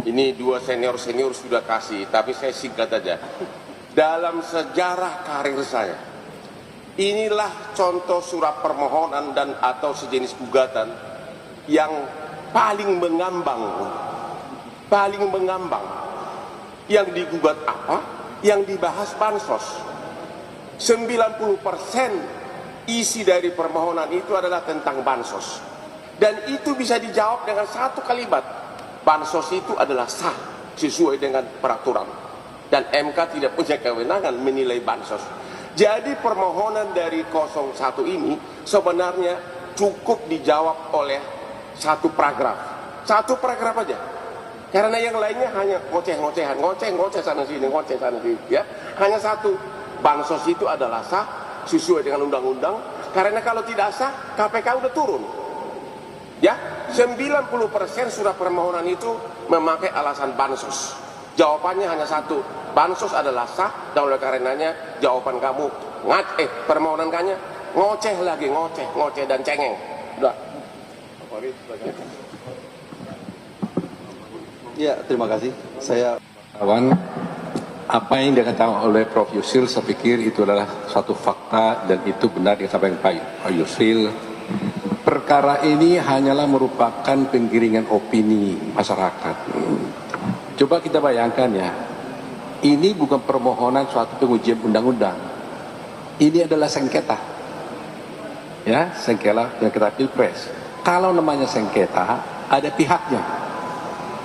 Ini dua senior-senior sudah kasih, tapi saya singkat aja. Dalam sejarah karir saya, inilah contoh surat permohonan dan atau sejenis gugatan yang paling mengambang. Yang digugat apa? Yang dibahas bansos. 90% isi dari permohonan itu adalah tentang bansos. Dan itu bisa dijawab dengan satu kalimat. Bansos itu adalah sah sesuai dengan peraturan. Dan MK tidak punya kewenangan menilai bansos. Jadi permohonan dari 01 ini sebenarnya cukup dijawab oleh satu paragraf. Satu paragraf aja. Karena yang lainnya hanya ngoceh-ngocehan, ngoceh sana sini, ya. Hanya satu, bansos itu adalah sah sesuai dengan undang-undang. Karena kalau tidak sah, KPK udah turun. Ya, 90% surat permohonan itu memakai alasan bansos. Jawabannya hanya satu, bansos adalah sah, dan oleh karenanya jawaban kamu permohonan kamu ngoceh dan cengeng. Udah. Ya, terima kasih. Saya apa yang dikatakan oleh Prof. Yusril, saya pikir itu adalah suatu fakta dan itu benar yang disampaikan Pak Yusril. Perkara ini hanyalah merupakan penggiringan opini masyarakat. Coba kita bayangkan ya, ini bukan permohonan suatu pengujian undang-undang. Ini adalah sengketa. Ya, sengketa Pilpres. Kalau namanya sengketa, ada pihaknya.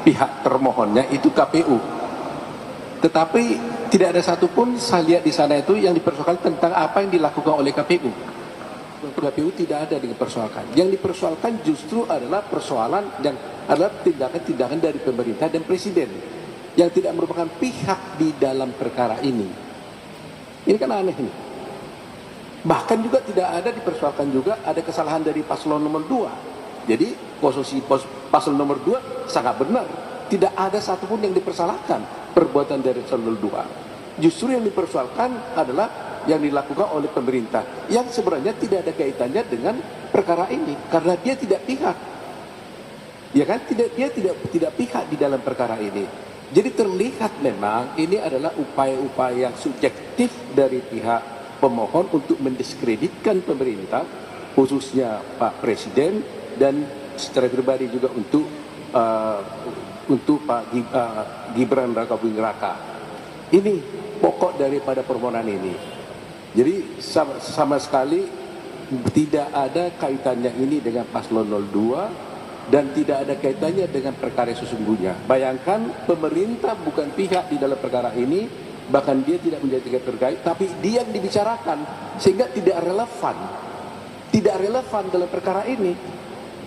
Pihak termohonnya itu KPU. Tetapi tidak ada satupun saya lihat di sana itu yang dipersoalkan tentang apa yang dilakukan oleh KPU. KPU tidak ada dipersoalkan. Yang dipersoalkan justru adalah persoalan yang adalah tindakan-tindakan dari pemerintah dan presiden yang tidak merupakan pihak di dalam perkara ini. Ini kan aneh nih. Bahkan juga tidak ada dipersoalkan juga ada kesalahan dari paslon nomor 2. Jadi posisi paslon nomor 2 sangat benar. Tidak ada satupun yang dipersalahkan perbuatan dari paslon nomor 2. Justru yang dipersoalkan adalah yang dilakukan oleh pemerintah yang sebenarnya tidak ada kaitannya dengan perkara ini karena dia tidak pihak, ya kan? Dia tidak pihak di dalam perkara ini. Jadi terlihat memang ini adalah upaya-upaya yang subjektif dari pihak pemohon untuk mendiskreditkan pemerintah, khususnya Pak Presiden, dan secara pribadi juga untuk Pak Gibran Rakabuming Raka. Ini pokok daripada permohonan ini. Jadi sama sekali tidak ada kaitannya ini dengan paslon 02 dan tidak ada kaitannya dengan perkara sesungguhnya. Bayangkan pemerintah bukan pihak di dalam perkara ini, bahkan dia tidak menjadi terkait, tapi dia yang dibicarakan sehingga tidak relevan dalam perkara ini.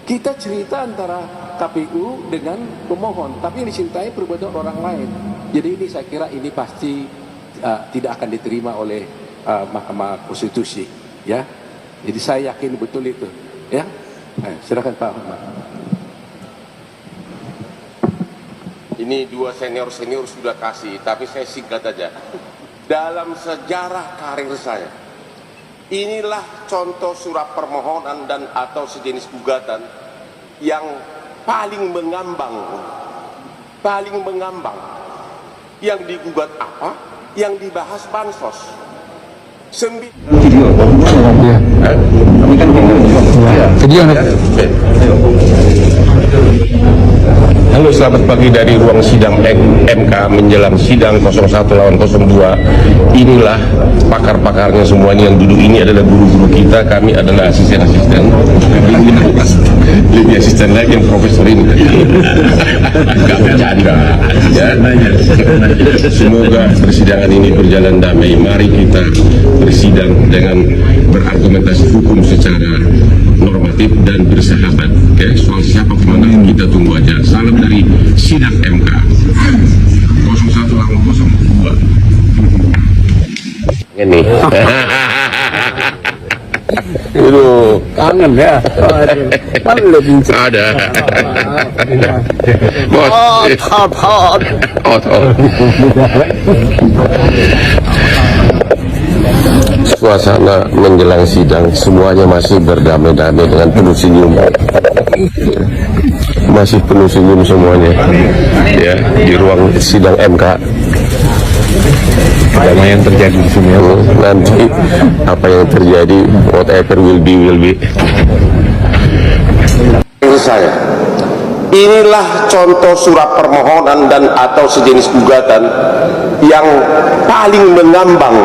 Kita cerita antara KPU dengan pemohon, tapi yang dicintai perbuatan orang lain. Jadi ini saya kira ini pasti tidak akan diterima oleh Mahkamah Konstitusi, ya. Jadi saya yakin betul itu, ya. Silakan Pak Ahmad. Ini dua senior-senior sudah kasih, tapi saya singkat aja. Dalam sejarah karir saya, inilah contoh surat permohonan dan atau sejenis gugatan yang paling mengambang. Yang digugat apa? Yang dibahas bansos. Video. Kami kan video. Halo, selamat pagi dari ruang sidang MK menjelang sidang 01 lawan 02. Inilah pakar-pakarnya semuanya yang duduk ini adalah guru-guru kita. Kami adalah asisten-asisten. Lebih asisten lagi yang profesor ini. Gak bercanda. Ya. Semoga persidangan ini berjalan damai. Mari kita bersidang dengan berargumentasi hukum secara normatif dan bersahabat. Oke, soal siapa pemenang kita tunggu aja. Salam dari sidang MK 01 lawan 02. Ini. Itu kangen ya. Kan lebih Ada. Bos. Suasana menjelang sidang semuanya masih berdamai-damai dengan penuh senyum, masih penuh senyum semuanya ya di ruang sidang MK. Kedamaian terjadi di sini ya. Nanti apa yang terjadi, whatever will be will be. Saya, inilah contoh surat permohonan dan atau sejenis gugatan yang paling mengambang,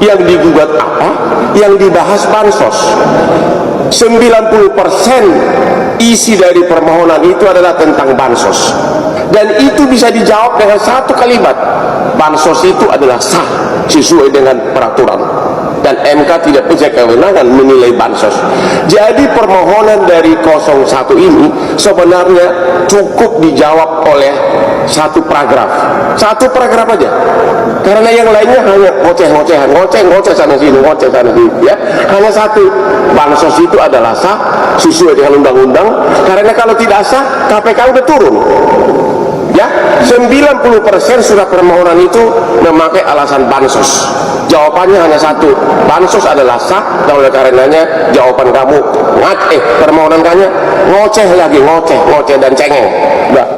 yang digugat apa? Yang dibahas bansos. 90% isi dari permohonan itu adalah tentang bansos, dan itu bisa dijawab dengan satu kalimat: bansos itu adalah sah sesuai dengan peraturan, dan MK tidak punya kewenangan menilai bansos. Jadi permohonan dari 01 ini sebenarnya cukup dijawab oleh satu paragraf aja, karena yang lainnya hanya ngoceh sana sini ya. Hanya satu, bansos itu adalah sah sesuai dengan undang-undang, karena kalau tidak sah KPK udah turun ya. 90% surat permohonan itu memakai alasan bansos. Jawabannya hanya satu, bansos adalah sah, dan oleh karenanya jawaban kamu permohonan kamu ngoceh dan cengeng.